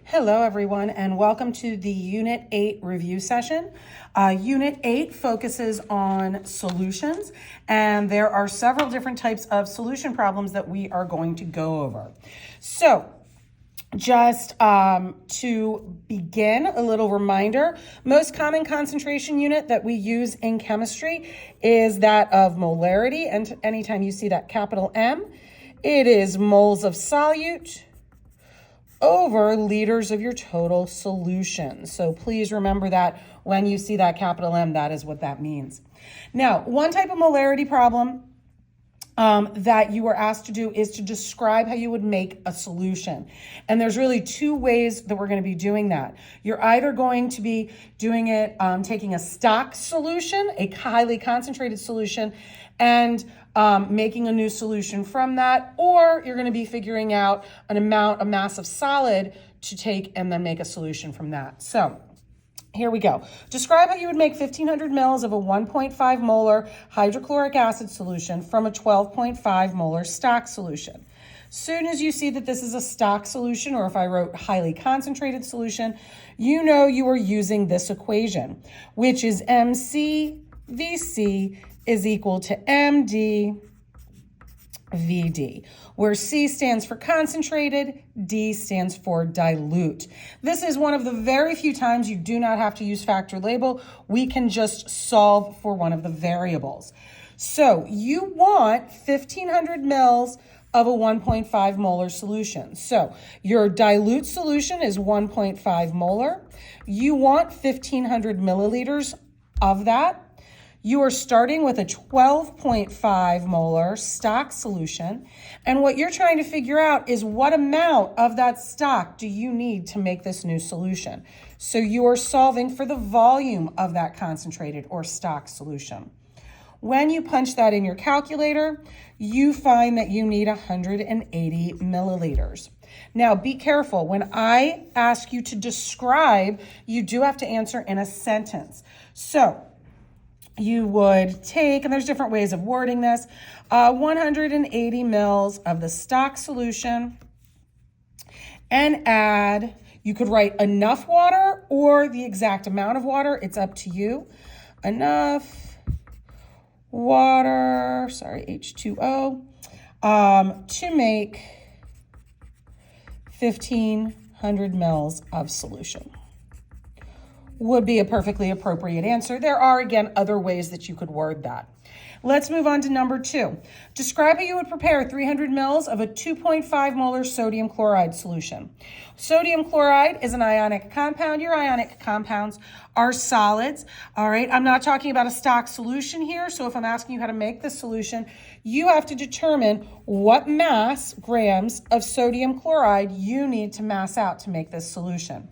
Hello, everyone, and welcome to the Unit 8 review session. Unit 8 focuses on solutions, and there are several different types of solution problems that we are going to go over. So, just to begin, a little reminder, most common concentration unit that we use in chemistry is that of molarity, and anytime you see that capital M, it is moles of solute over liters of your total solution. So please remember that when you see that capital M, that is what that means. Now, one type of molarity problem that you were asked to do is to describe how you would make a solution. And there's really two ways that we're going to be doing that. You're either going to be doing it, taking a stock solution, a highly concentrated solution, and making a new solution from that, or you're going to be figuring out a mass of solid to take and then make a solution from that. So here we go. Describe how you would make 1,500 mils of a 1.5 molar hydrochloric acid solution from a 12.5 molar stock solution. Soon as you see that this is a stock solution, or if I wrote highly concentrated solution, you know you are using this equation, which is MCVC is equal to MD VD, where C stands for concentrated, D stands for dilute. This is one of the very few times you do not have to use factor label. We can just solve for one of the variables. So you want 1,500 mils of a 1.5 molar solution. So your dilute solution is 1.5 molar. You want 1,500 milliliters of that. You are starting with a 12.5 molar stock solution, and what you're trying to figure out is what amount of that stock do you need to make this new solution. So you are solving for the volume of that concentrated or stock solution. When you punch that in your calculator, you find that you need 180 milliliters. Now, be careful. When I ask you to describe, you do have to answer in a sentence. So you would take, and there's different ways of wording this, 180 mils of the stock solution and add, you could write enough water or the exact amount of water. It's up to you. Enough water, H2O, to make 1,500 mils of solution. Would be a perfectly appropriate answer. There are, again, other ways that you could word that. Let's move on to number 2. Describe how you would prepare 300 mils of a 2.5 molar sodium chloride solution. Sodium chloride is an ionic compound. Your ionic compounds are solids. All right, I'm not talking about a stock solution here, so if I'm asking you how to make this solution, you have to determine what mass, grams, of sodium chloride you need to mass out to make this solution.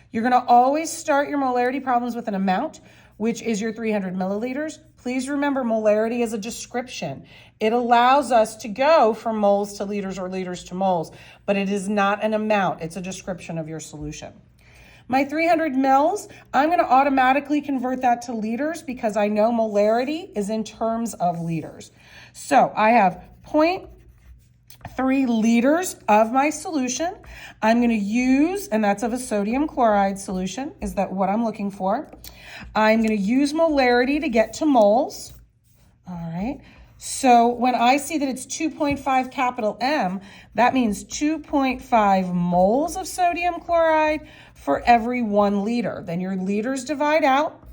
You're going to always start your molarity problems with an amount, which is your 300 milliliters. Please remember, molarity is a description. It allows us to go from moles to liters or liters to moles, but it is not an amount. It's a description of your solution. My 300 mils, I'm going to automatically convert that to liters because I know molarity is in terms of liters. So I have 0.3 liters of my solution. I'm going to use, and that's of a sodium chloride solution, is that what I'm looking for. I'm going to use molarity to get to moles. All right. So when I see that it's 2.5 capital M, that means 2.5 moles of sodium chloride for every 1 liter. Then your liters divide out.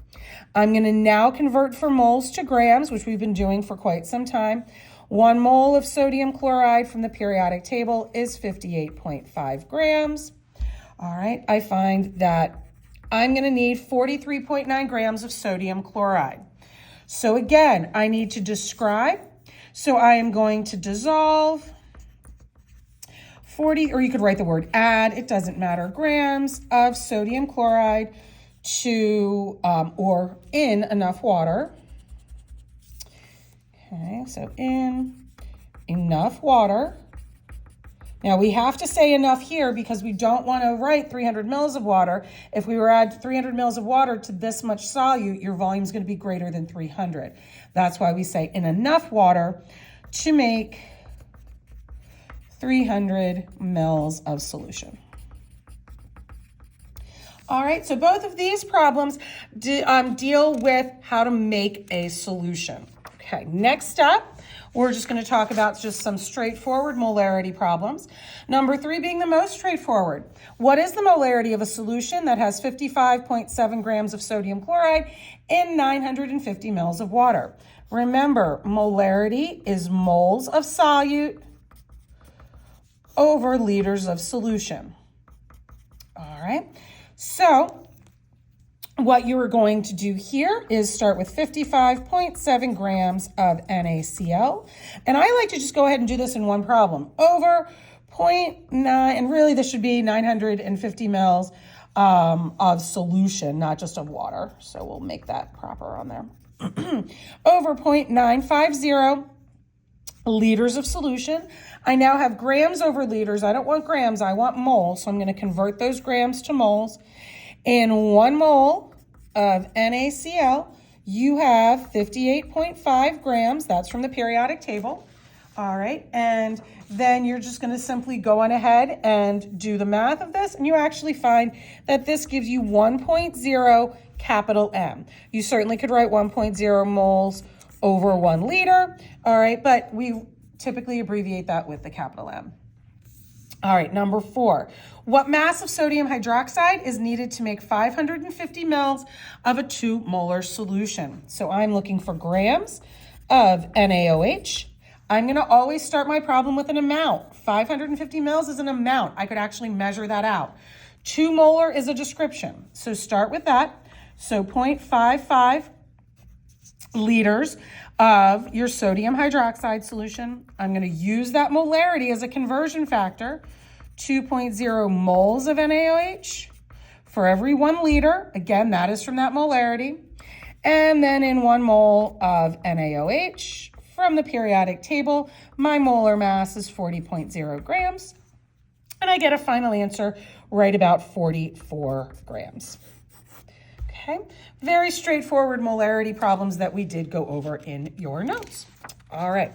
I'm going to now convert from moles to grams, which we've been doing for quite some time. 1 mole of sodium chloride from the periodic table is 58.5 grams. All right, I find that I'm going to need 43.9 grams of sodium chloride. So again, I need to describe. So I am going to dissolve 40, or you could write the word add, it doesn't matter, grams of sodium chloride to, or in enough water. Okay, so in enough water. Now we have to say enough here because we don't want to write 300 mils of water. If we were to add 300 mils of water to this much solute, your volume is going to be greater than 300. That's why we say in enough water to make 300 mils of solution. All right, so both of these problems deal with how to make a solution. Okay, next up, we're just going to talk about just some straightforward molarity problems. Number 3 being the most straightforward. What is the molarity of a solution that has 55.7 grams of sodium chloride in 950 mils of water? Remember, molarity is moles of solute over liters of solution. All right, so what you are going to do here is start with 55.7 grams of NaCl. And I like to just go ahead and do this in one problem. Over 0.9, and really this should be 950 mils of solution, not just of water. So we'll make that proper on there. Over 0.950 liters of solution. I now have grams over liters. I don't want grams, I want moles. So I'm going to convert those grams to moles. In 1 mole of NaCl, you have 58.5 grams. That's from the periodic table. All right, and then you're just going to simply go on ahead and do the math of this, and you actually find that this gives you 1.0 capital M. You certainly could write 1.0 moles over 1 liter, all right, but we typically abbreviate that with the capital M. All right, number 4. What mass of sodium hydroxide is needed to make 550 mils of a 2 molar solution? So I'm looking for grams of NaOH. I'm going to always start my problem with an amount. 550 mils is an amount. I could actually measure that out. 2 molar is a description. So start with that. So 0.55 liters of your sodium hydroxide solution. I'm going to use that molarity as a conversion factor. 2.0 moles of NaOH for every 1 liter. Again, that is from that molarity. And then in 1 mole of NaOH from the periodic table, my molar mass is 40.0 grams. And I get a final answer right about 44 grams. Okay, very straightforward molarity problems that we did go over in your notes. All right,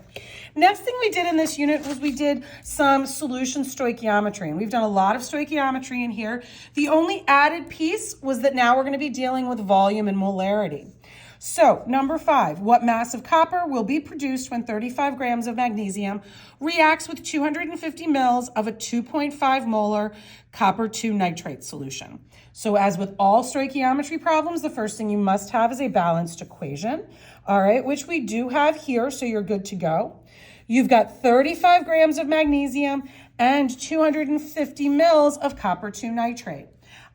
next thing we did in this unit was we did some solution stoichiometry, and we've done a lot of stoichiometry in here. The only added piece was that now we're going to be dealing with volume and molarity. So number 5, what mass of copper will be produced when 35 grams of magnesium reacts with 250 mils of a 2.5 molar copper 2 nitrate solution? So as with all stoichiometry problems, the first thing you must have is a balanced equation, all right, which we do have here, so you're good to go. You've got 35 grams of magnesium and 250 mils of copper 2 nitrate.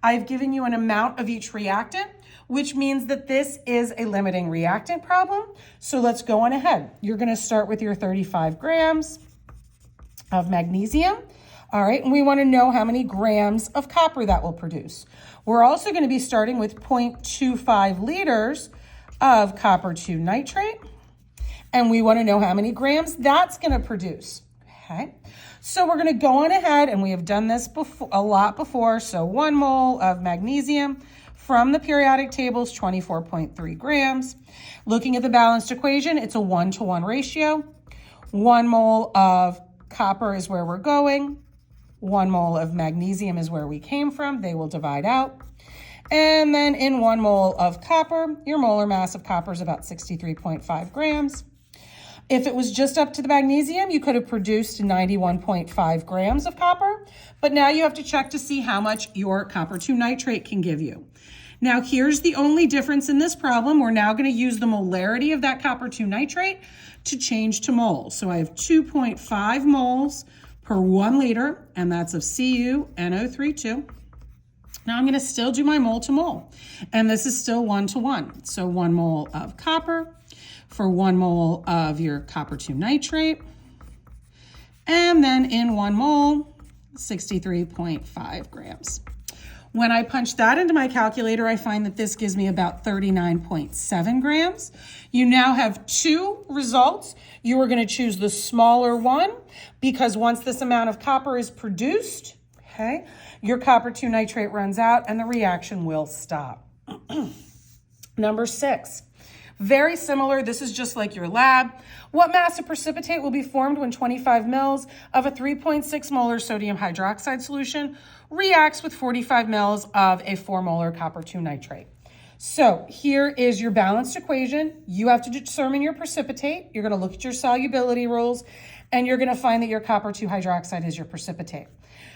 I've given you an amount of each reactant, which means that this is a limiting reactant problem. So let's go on ahead. You're going to start with your 35 grams of magnesium. All right, and we want to know how many grams of copper that will produce. We're also going to be starting with 0.25 liters of copper 2 nitrate, and we want to know how many grams that's going to produce. Okay, so we're going to go on ahead, and we have done this before, a lot before. So 1 mole of magnesium from the periodic table is 24.3 grams. Looking at the balanced equation, it's a 1-to-1 ratio. 1 mole of copper is where we're going. 1 mole of magnesium is where we came from. They will divide out. And then in 1 mole of copper, your molar mass of copper is about 63.5 grams. If it was just up to the magnesium, you could have produced 91.5 grams of copper, but now you have to check to see how much your copper 2 nitrate can give you. Now here's the only difference in this problem. We're now going to use the molarity of that copper 2 nitrate to change to moles. So I have 2.5 moles per 1 liter, and that's of CuNO32. Now I'm going to still do my mole to mole, and this is still 1-to-1. So 1 mole of copper for 1 mole of your copper 2 nitrate, and then in 1 mole, 63.5 grams. When I punch that into my calculator, I find that this gives me about 39.7 grams. You now have 2 results. You are going to choose the smaller one because once this amount of copper is produced, okay, your copper 2 nitrate runs out and the reaction will stop. Number 6, Very similar. This is just like your lab. What mass of precipitate will be formed when 25 mils of a 3.6 molar sodium hydroxide solution reacts with 45 mils of a 4 molar copper 2 nitrate? So here is your balanced equation. You have to determine your precipitate. You're going to look at your solubility rules, and you're going to find that your copper 2 hydroxide is your precipitate.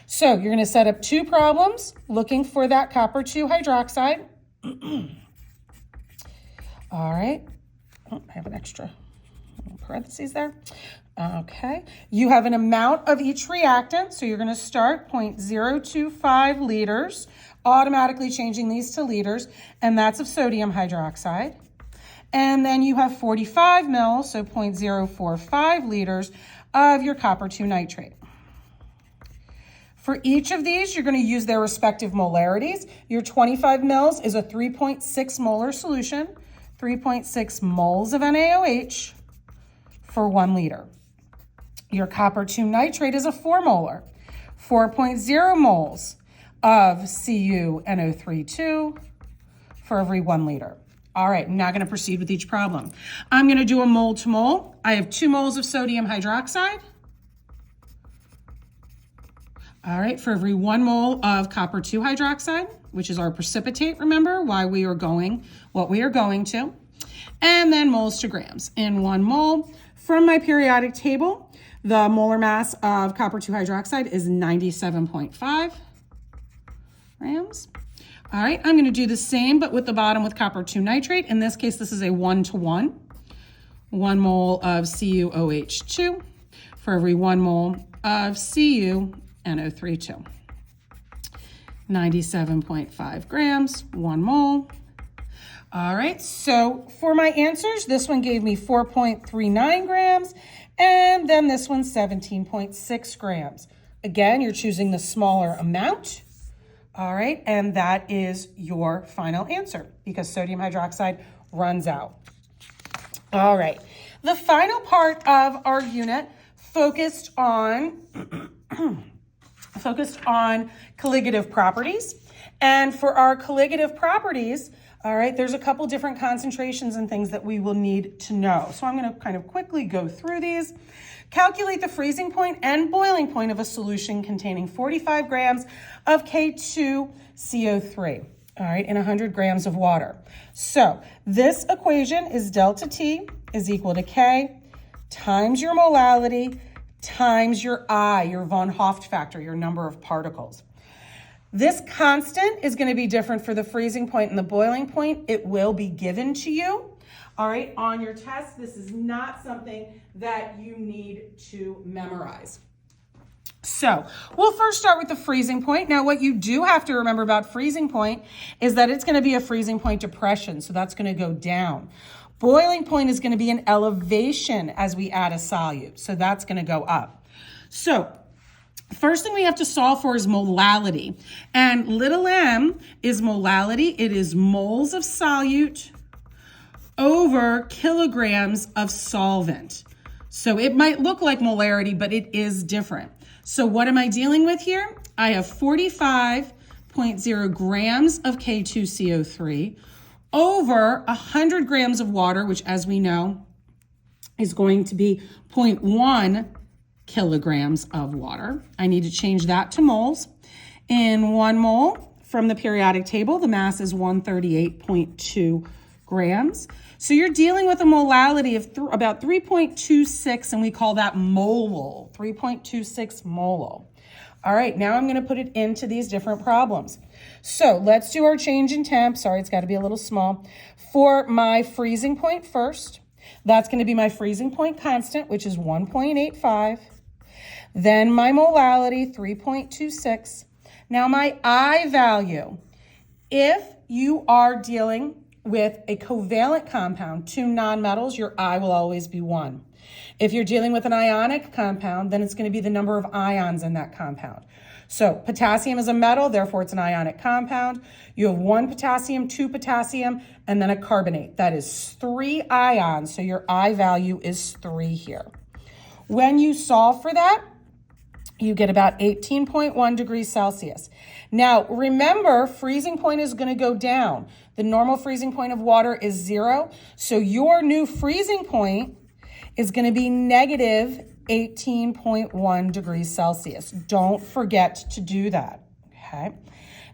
So you're going to set up two problems looking for that copper 2 hydroxide. All right. Oh, I have an extra parentheses there. Okay. You have an amount of each reactant. So you're going to start 0.025 liters, automatically changing these to liters, and that's of sodium hydroxide. And then you have 45 mils, so 0.045 liters of your copper 2 nitrate. For each of these, you're going to use their respective molarities. Your 25 mils is a 3.6 molar solution, 3.6 moles of NaOH for 1 liter. Your copper 2 nitrate is a 4 molar, 4.0 moles of CuNO32 for every 1 liter. All right, I'm now going to proceed with each problem. I'm going to do a mole to mole. I have 2 moles of sodium hydroxide. All right, for every 1 mole of copper 2 hydroxide, which is our precipitate, remember, what we are going to. And then moles to grams. In 1 mole, from my periodic table, the molar mass of copper 2 hydroxide is 97.5 grams. All right, I'm going to do the same, but with the bottom with copper 2 nitrate. In this case, this is a 1-to-1. 1 mole of CuOH2 for every 1 mole of CuNO32. 97.5 grams, 1 mole. All right, so for my answers, this one gave me 4.39 grams, and then this one 17.6 grams. Again, you're choosing the smaller amount. All right, and that is your final answer because sodium hydroxide runs out. All right, the final part of our unit focused on colligative properties. And for our colligative properties, all right, there's a couple different concentrations and things that we will need to know. So I'm going to kind of quickly go through these. Calculate the freezing point and boiling point of a solution containing 45 grams of K2CO3, all right, in 100 grams of water. So this equation is delta T is equal to K times your molality times your I, your von Hoft factor, your number of particles. This constant is going to be different for the freezing point and the boiling point. It will be given to you, all right, on your test. This is not something that you need to memorize. So we'll first start with the freezing point. Now, what you do have to remember about freezing point is that it's going to be a freezing point depression, so that's going to go down. Boiling point is going to be an elevation as we add a solute, so that's going to go up. So first thing we have to solve for is molality, and little m is molality. It is moles of solute over kilograms of solvent. So it might look like molarity, but it is different. So what am I dealing with here? I have 45.0 grams of K2CO3 over 100 grams of water, which as we know is going to be 0.1 kilograms of water. I need to change that to moles. In 1 mole from the periodic table, the mass is 138.2 grams. So you're dealing with a molality of about 3.26, and we call that molal, 3.26 molal. All right, now I'm going to put it into these different problems. So let's do our change in temp. Sorry, it's got to be a little small. For my freezing point first, that's going to be my freezing point constant, which is 1.85. Then my molality, 3.26. Now my I value, if you are dealing with a covalent compound, 2 nonmetals, your I will always be 1. If you're dealing with an ionic compound, then it's going to be the number of ions in that compound. So potassium is a metal, therefore it's an ionic compound. You have 1 potassium, 2 potassium, and then a carbonate. That is 3 ions, so your I value is 3 here. When you solve for that, you get about 18.1 degrees Celsius. Now, remember, freezing point is going to go down. The normal freezing point of water is 0. So your new freezing point is going to be negative 18.1 degrees Celsius. Don't forget to do that, okay?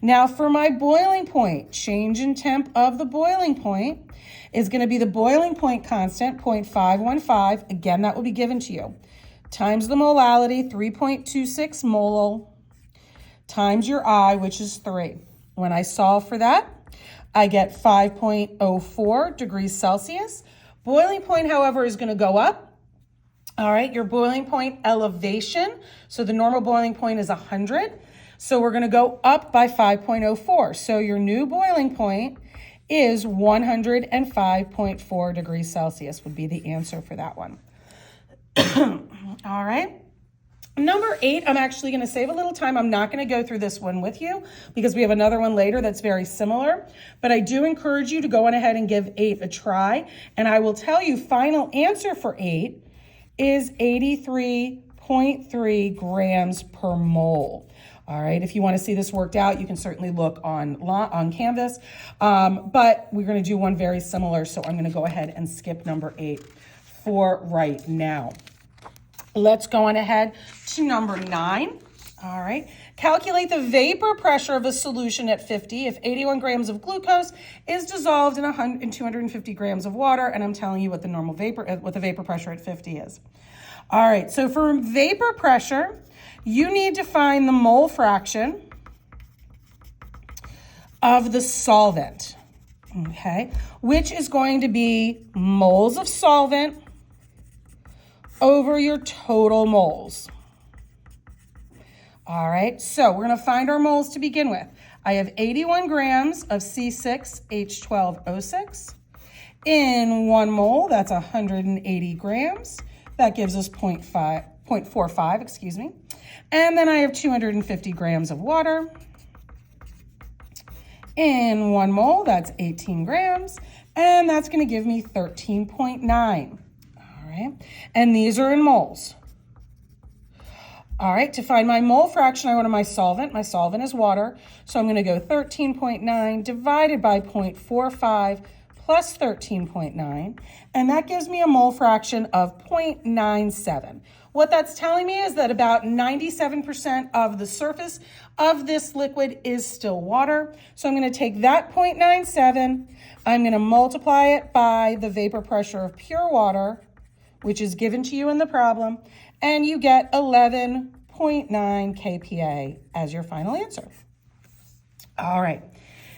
Now, for my boiling point, change in temp of the boiling point is going to be the boiling point constant, 0.515. Again, that will be given to you. Times the molality, 3.26 mole, times your I, which is 3. When I solve for that, I get 5.04 degrees Celsius. Boiling point, however, is going to go up. All right, your boiling point elevation. So the normal boiling point is 100. So we're going to go up by 5.04. So your new boiling point is 105.4 degrees Celsius would be the answer for that one. All right. Number 8, I'm actually going to save a little time. I'm not going to go through this one with you because we have another one later that's very similar. But I do encourage you to go on ahead and give 8 a try. And I will tell you, final answer for 8 is 83.3 grams per mole. All right, if you want to see this worked out, you can certainly look on Canvas. But we're going to do one very similar, so I'm going to go ahead and skip number 8 for right now. Let's go on ahead to number 9. All right. Calculate the vapor pressure of a solution at 50 if 81 grams of glucose is dissolved in 250 grams of water. And I'm telling you what the normal what the vapor pressure at 50 is. All right. So for vapor pressure, you need to find the mole fraction of the solvent, okay, which is going to be moles of solvent over your total moles. All right, so we're going to find our moles to begin with. I have 81 grams of C6H12O6. In 1 mole, that's 180 grams. That gives us 0.45, excuse me. And then I have 250 grams of water. In 1 mole, that's 18 grams. And that's going to give me 13.9. And these are in moles. All right, to find my mole fraction, I go to my solvent. My solvent is water. So I'm going to go 13.9 divided by 0.45 plus 13.9. And that gives me a mole fraction of 0.97. What that's telling me is that about 97% of the surface of this liquid is still water. So I'm going to take that 0.97. I'm going to multiply it by the vapor pressure of pure water, which is given to you in the problem, and you get 11.9 kPa as your final answer. All right,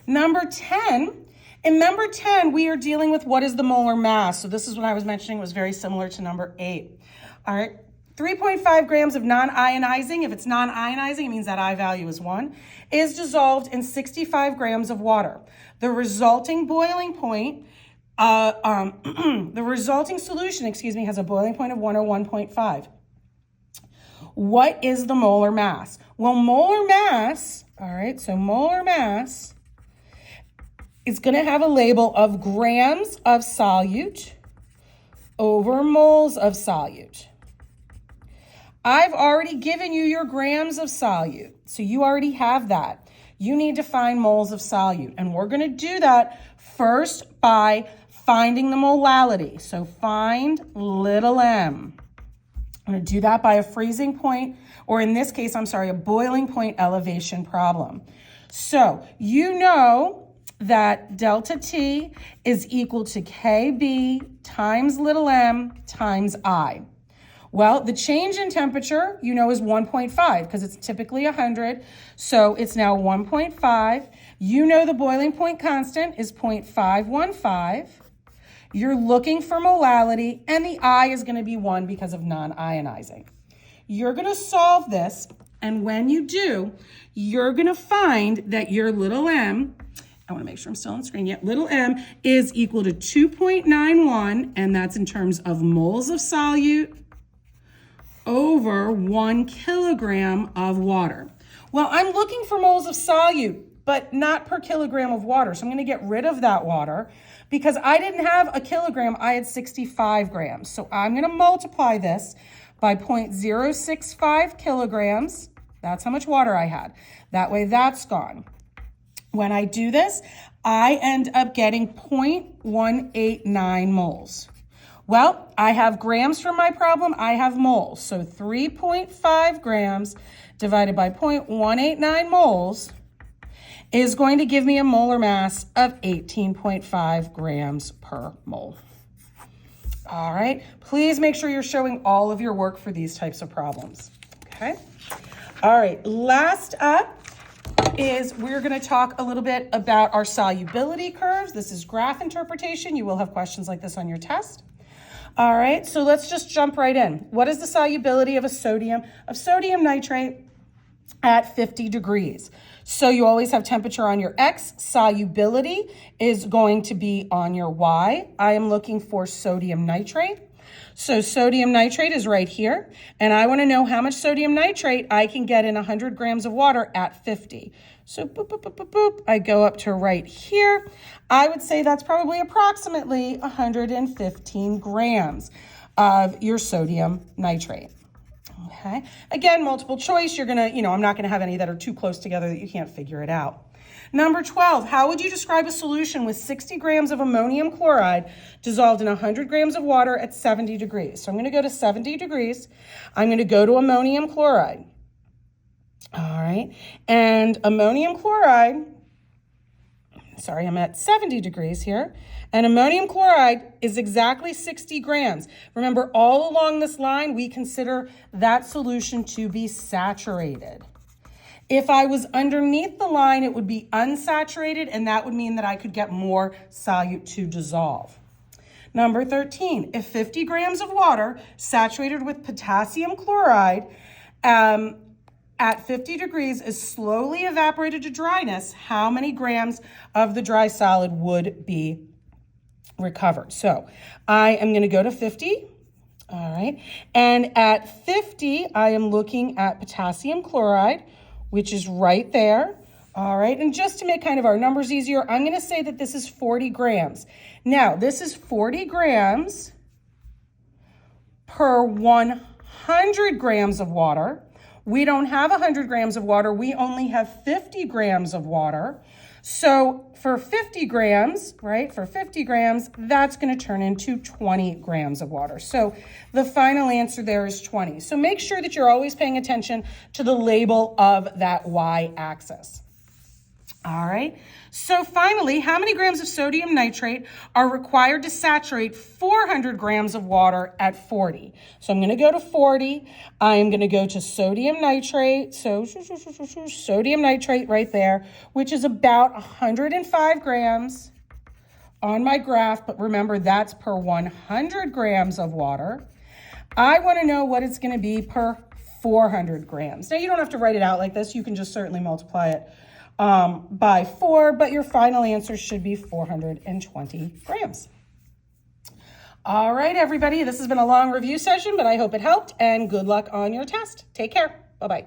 number 10. In number 10, we are dealing with what is the molar mass. So this is what I was mentioning was very similar to number 8. All right, 3.5 grams of non-ionizing, if it's non-ionizing, it means that I value is 1, is dissolved in 65 grams of water. The resulting boiling point the resulting solution, has a boiling point of 1 or 1.5. What is the molar mass? Well, molar mass, all right, so molar mass is going to have a label of grams of solute over moles of solute. I've already given you your grams of solute, so you already have that. You need to find moles of solute, and we're going to do that first by finding the molality. So find little m. I'm going to do that by a freezing point, or in this case, a boiling point elevation problem. So you know that delta T is equal to KB times little m times I. Well, the change in temperature, is 1.5 because it's typically 100. So it's now 1.5. The boiling point constant is 0.515. You're looking for molality, and the I is going to be 1 because of non-ionizing. You're going to solve this, and when you do, you're going to find that your little m, I want to make sure I'm still on the screen yet, little m is equal to 2.91, and that's in terms of moles of solute over 1 kilogram of water. Well, I'm looking for moles of solute, but not per kilogram of water. So I'm going to get rid of that water because I didn't have a kilogram, I had 65 grams. So I'm going to multiply this by 0.065 kilograms. That's how much water I had. That way that's gone. When I do this, I end up getting 0.189 moles. Well, I have grams from my problem, I have moles. So 3.5 grams divided by 0.189 moles is going to give me a molar mass of 18.5 grams per mole. All right, please make sure you're showing all of your work for these types of problems, okay? All right, last up is we're going to talk a little bit about our solubility curves. This is graph interpretation. You will have questions like this on your test. All right, so let's just jump right in. What is the solubility of sodium nitrate at 50 degrees? So you always have temperature on your X. Solubility is going to be on your Y. I am looking for sodium nitrate. So sodium nitrate is right here, and I want to know how much sodium nitrate I can get in 100 grams of water at 50. So boop, boop, boop, boop, boop. I go up to right here. I would say that's probably approximately 115 grams of your sodium nitrate. Okay. Again, multiple choice. You're going to, I'm not going to have any that are too close together that you can't figure it out. Number 12, how would you describe a solution with 60 grams of ammonium chloride dissolved in 100 grams of water at 70 degrees? So I'm going to go to 70 degrees. I'm going to go to ammonium chloride. All right. And ammonium chloride, sorry, I'm at 70 degrees here. And ammonium chloride is exactly 60 grams. Remember, all along this line, we consider that solution to be saturated. If I was underneath the line, it would be unsaturated, and that would mean that I could get more solute to dissolve. Number 13, if 50 grams of water saturated with potassium chloride at 50 degrees is slowly evaporated to dryness, how many grams of the dry solid would be recovered? So I am going to go to 50. All right. And at 50, I am looking at potassium chloride, which is right there. All right, and just to make kind of our numbers easier, I'm going to say that this is 40 grams. Now, this is 40 grams per 100 grams of water. We don't have 100 grams of water. We only have 50 grams of water. So for 50 grams, right, that's going to turn into 20 grams of water. So the final answer there is 20. So make sure that you're always paying attention to the label of that y-axis. All right. So finally, how many grams of sodium nitrate are required to saturate 400 grams of water at 40? So I'm going to go to 40. I'm going to go to sodium nitrate. So sodium nitrate right there, which is about 105 grams on my graph. But remember, that's per 100 grams of water. I want to know what it's going to be per 400 grams. Now, you don't have to write it out like this. You can just certainly multiply it by 4, but your final answer should be 420 grams. All right, everybody, this has been a long review session, but I hope it helped, and good luck on your test. Take care. Bye-bye.